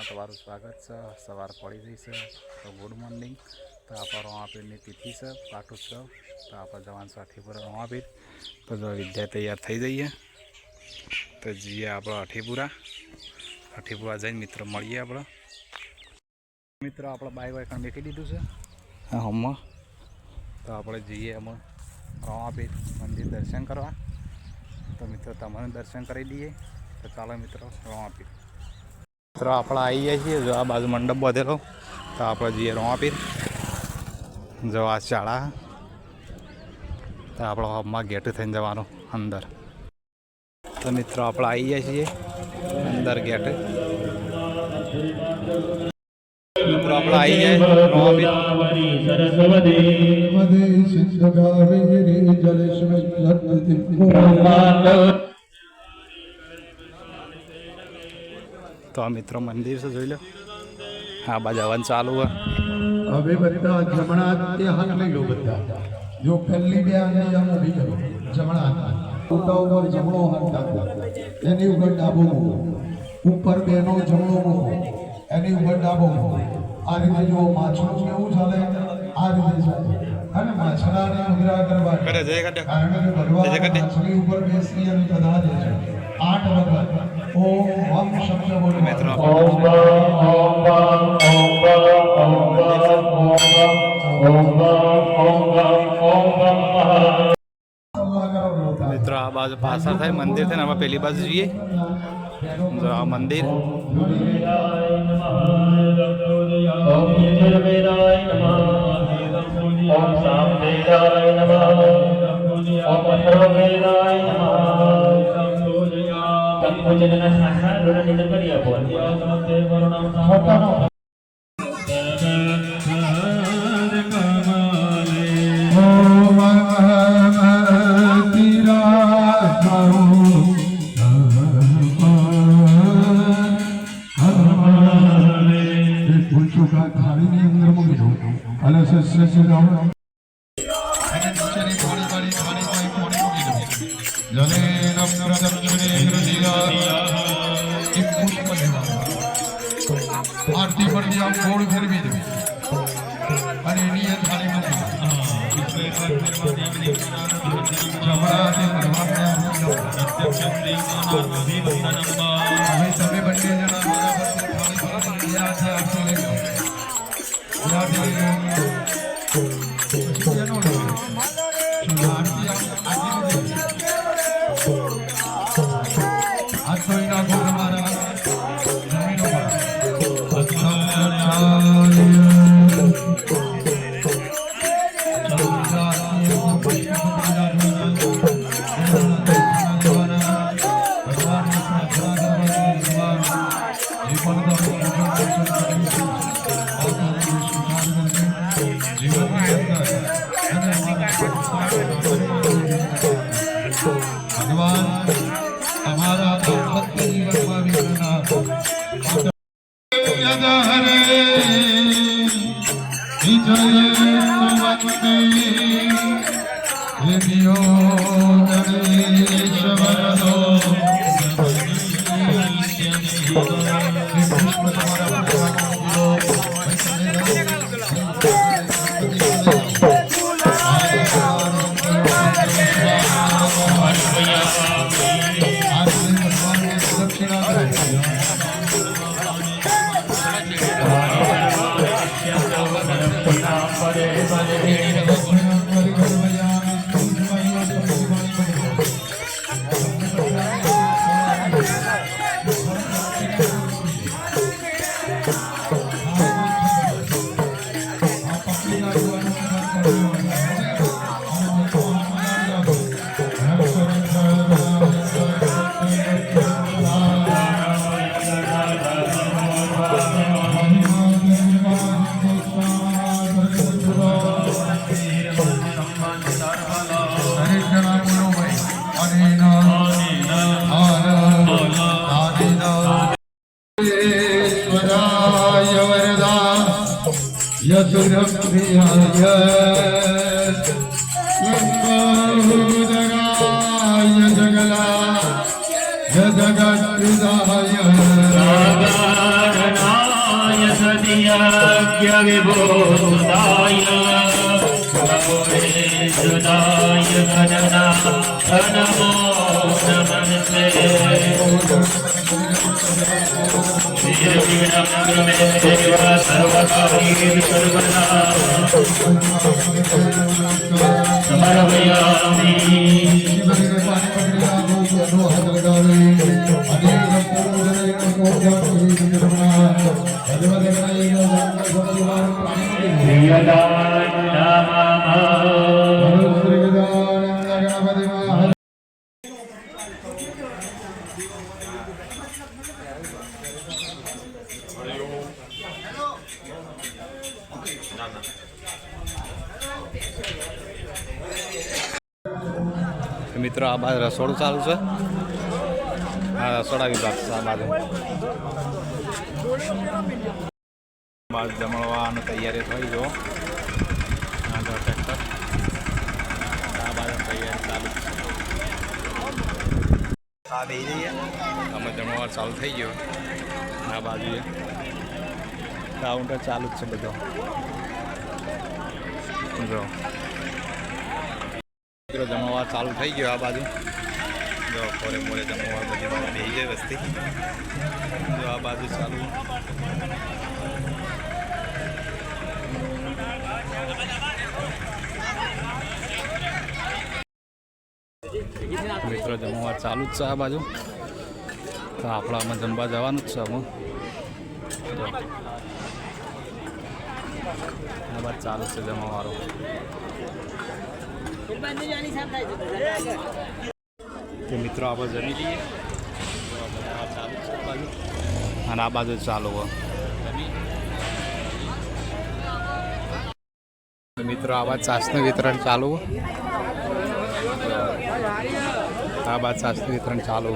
વિડીયોમાં તમારું સ્વાગત છે। સવાર પડી ગઈ છે તો ગુડ મોર્નિંગ। તો આપણે રમાપીરની તિથિ છે પાટોત્સવ, તો આપણે જવાનું છે અઠીપુરા રમાપીર। તો જો વિદ્યા તૈયાર થઈ જઈએ તો જઈએ આપણે અઠીપુરા જઈને મિત્રો મળીએ આપણે। મિત્રો આપણે બાઈક વાઈક બેઠી દીધું છે હા હમણાં, તો આપણે જઈએ એમાં રમાપીર મંદિર દર્શન કરવા। તો મિત્રો તમને દર્શન કરી દઈએ, તો ચાલો મિત્રો રમાપીર। મિત્રો આપણે આવી જાય છીએ, જો આ બાજુ મંડપ બાંધેલો, તો આપણે જઈએ રમાપીર। જો આ શાળા, તો આપણે હમણાં ગેટ થઈને જવાનું અંદર। તો મિત્રો આપણે આવી જાય છીએ અંદર ગેટ। મિત્રો આપણે આવી જાય રમાપીર। તો આ મિત્રો મંદિર છે, જોઈ લો આ બાજુ હવન ચાલુ है। હવે બધા જમણા તે હાથ લઈ લો બધા, જો પહેલી બે આંગળી આમ ઊભી કરો, જમણા હાથ મોટા ઉપર જમણો હાથ રાખો, એની ઉપર ડાબો મૂકો, ઉપર બેનો જમણો મૂકો, એની ઉપર ડાબો મૂકો। આ રીતે જો માછલું કેવું ચાલે, આ રીતે ચાલે। અને માછલાને ઉઘરા કરવા કારણ કે ભગવાન માછલી ઉપર બેસી અને પધારે છે। 8 વખત ઓમ શબ્દ બોલો મિત્રો। મિત્રો આ બાજુ પાછળ થાય મંદિર છે ને, આપણે પેલી બાજુ જઈએ। જો આ મંદિર, आरती पर भी आप गोड़ फेरवी दो અને એની થાળીમાં તમે બંને જણા ભગવાન તમારા દાંપત્ય જીવનમાં વિઘ્ન जगत વિભૂતાય નમો વેદનાય ગણના નમો નમસ્તે મિત્રો આ બાજુ રસોડું ચાલુ છે. આ રસોડા વિભાગ છે. આ બાજુ જમણવાની તૈયારી થઈ જો. આગળ ટ્રેક્ટર આ બાજુ તૈયારી ચાલુ છે. આ બે જઈએ અમે જમણવાર ચાલુ થઈ ગયો. આ બાજુએ કાઉન્ટર ચાલુ જ છે બધો જો. જમણવાર ચાલુ થઈ ગયો. આ બાજુ જો પોરે મોરે જમણવાર બધી બાજુ બેસી જાય વસ્તી જો. આ બાજુ ચાલુ મિત્રો જમણવાર ચાલુ જ છે. આ બાજુ તો આપણે આમાં જમવા જવાનું જ છે. આમાં જો આ બાજુ ચાલુ છે જમણવારો. તો મિત્રો આપણે જમી લઈએ. ચાલુ છે આ બાજુ અને આ બાજુ ચાલુ હોય. મિત્રો આ બાજુ છાસનું વિતરણ ચાલુ. આ બાજુ છાસનું વિતરણ ચાલુ.